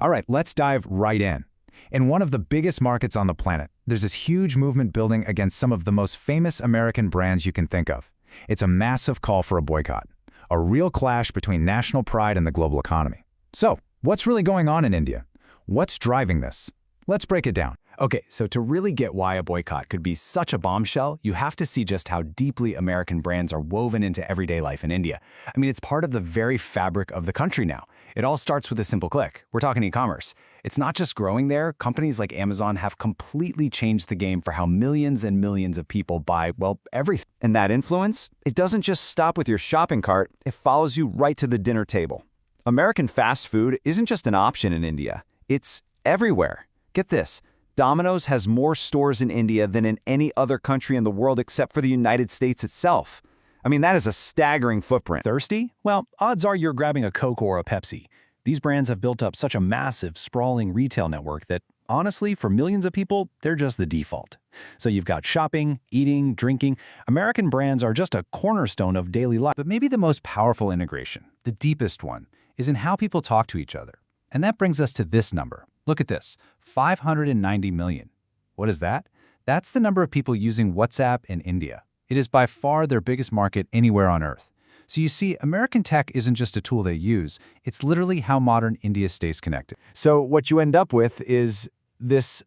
All right, let's dive right in. In one of the biggest markets on the planet, there's this huge movement building against some of the most famous American brands you can think of. It's a massive call for a boycott, a real clash between national pride and the global economy. So, what's really going on in India? What's driving this? Let's break it down. Okay, so to really get why a boycott could be such a bombshell, you have to see just how deeply American brands are woven into everyday life in India. I mean, it's part of the very fabric of the country now. It all starts with a simple click. We're talking e-commerce. It's not just growing there. Companies like Amazon have completely changed the game for how millions and millions of people buy, well, everything. And that influence, it doesn't just stop with your shopping cart, it follows you right to the dinner table. American fast food isn't just an option in India. It's everywhere. Get this. Domino's has more stores in India than in any other country in the world except for the United States itself. I mean, that is a staggering footprint. Thirsty? Well, odds are you're grabbing a Coke or a Pepsi. These brands have built up such a massive, sprawling retail network that, honestly, for millions of people, they're just the default. So you've got shopping, eating, drinking. American brands are just a cornerstone of daily life. But maybe the most powerful integration, the deepest one, is in how people talk to each other. And that brings us to this number. Look at this, 590 million. What is that? That's the number of people using WhatsApp in India. It is by far their biggest market anywhere on Earth. So you see, American tech isn't just a tool they use, it's literally how modern India stays connected. So what you end up with is this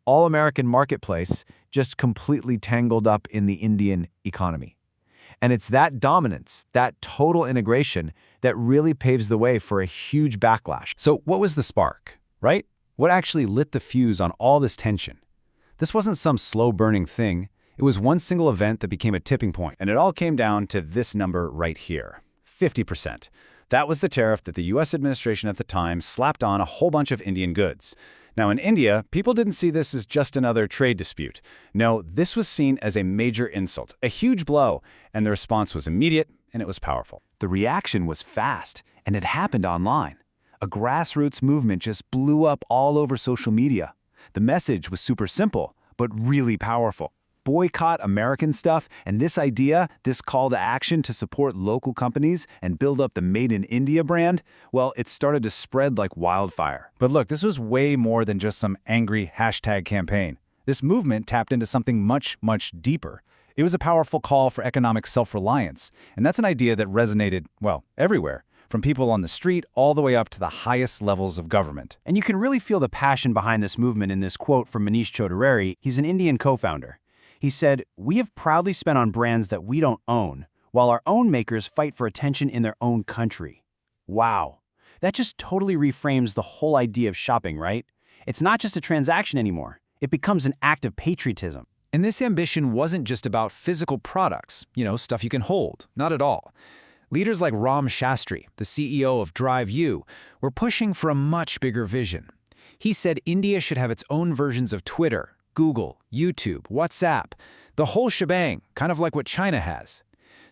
all-American marketplace just completely tangled up in the Indian economy. And it's that dominance, that total integration, that really paves the way for a huge backlash. So what was the spark? Right? What actually lit the fuse on all this tension? This wasn't some slow-burning thing. It was one single event that became a tipping point. And it all came down to this number right here, 50%. That was the tariff that the US administration at the time slapped on a whole bunch of Indian goods. Now in India, people didn't see this as just another trade dispute. No, this was seen as a major insult, a huge blow, and the response was immediate and it was powerful. The reaction was fast, and it happened online. A grassroots movement just blew up all over social media. The message was super simple, but really powerful. Boycott American stuff, and this idea, this call to action to support local companies and build up the Made in India brand, well, it started to spread like wildfire. But look, this was way more than just some angry hashtag campaign. This movement tapped into something much, much deeper. It was a powerful call for economic self-reliance, and that's an idea that resonated, well, everywhere. From people on the street all the way up to the highest levels of government. And you can really feel the passion behind this movement in this quote from Manish Choudhary. He's an Indian co-founder. He said, "We have proudly spent on brands that we don't own, while our own makers fight for attention in their own country." Wow. That just totally reframes the whole idea of shopping, right? It's not just a transaction anymore. It becomes an act of patriotism. And this ambition wasn't just about physical products, stuff you can hold. Not at all. Leaders like Ram Shastri, the CEO of Drive U, were pushing for a much bigger vision. He said India should have its own versions of Twitter, Google, YouTube, WhatsApp, the whole shebang, kind of like what China has.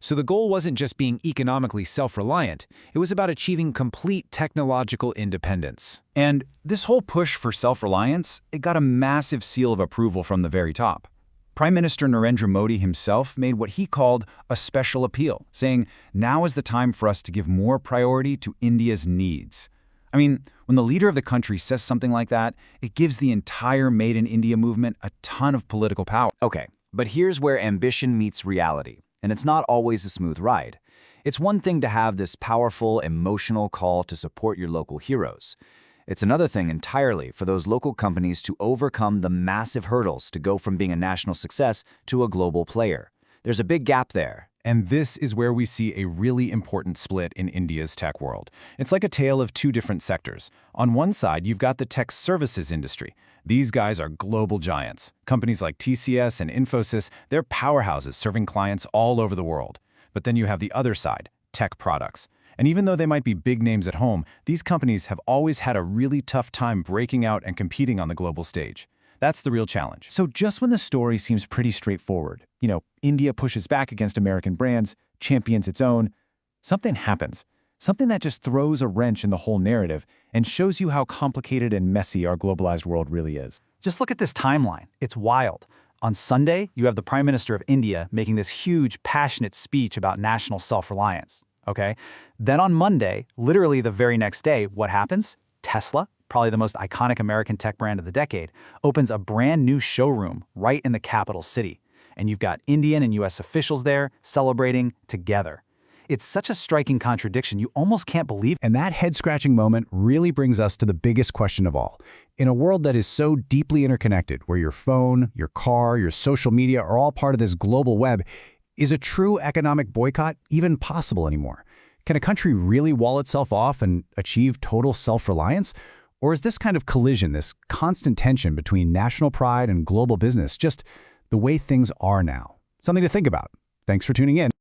So the goal wasn't just being economically self-reliant, it was about achieving complete technological independence. And this whole push for self-reliance, it got a massive seal of approval from the very top. Prime Minister Narendra Modi himself made what he called a special appeal, saying, now is the time for us to give more priority to India's needs. I mean, when the leader of the country says something like that, it gives the entire Made in India movement a ton of political power. Okay, but here's where ambition meets reality, and it's not always a smooth ride. It's one thing to have this powerful, emotional call to support your local heroes. It's another thing entirely for those local companies to overcome the massive hurdles to go from being a national success to a global player. There's a big gap there. And this is where we see a really important split in India's tech world. It's like a tale of two different sectors. On one side, you've got the tech services industry. These guys are global giants. Companies like TCS and Infosys, they're powerhouses serving clients all over the world. But then you have the other side, tech products. And even though they might be big names at home, these companies have always had a really tough time breaking out and competing on the global stage. That's the real challenge. So just when the story seems pretty straightforward, India pushes back against American brands, champions its own, something happens. Something that just throws a wrench in the whole narrative and shows you how complicated and messy our globalized world really is. Just look at this timeline. It's wild. On Sunday, you have the Prime Minister of India making this huge, passionate speech about national self-reliance. Okay? Then on Monday, literally the very next day, what happens? Tesla, probably the most iconic American tech brand of the decade, opens a brand new showroom right in the capital city. And you've got Indian and U.S. officials there celebrating together. It's such a striking contradiction, you almost can't believe it. And that head-scratching moment really brings us to the biggest question of all. In a world that is so deeply interconnected, where your phone, your car, your social media are all part of this global web, is a true economic boycott even possible anymore? Can a country really wall itself off and achieve total self-reliance? Or is this kind of collision, this constant tension between national pride and global business, just the way things are now? Something to think about. Thanks for tuning in.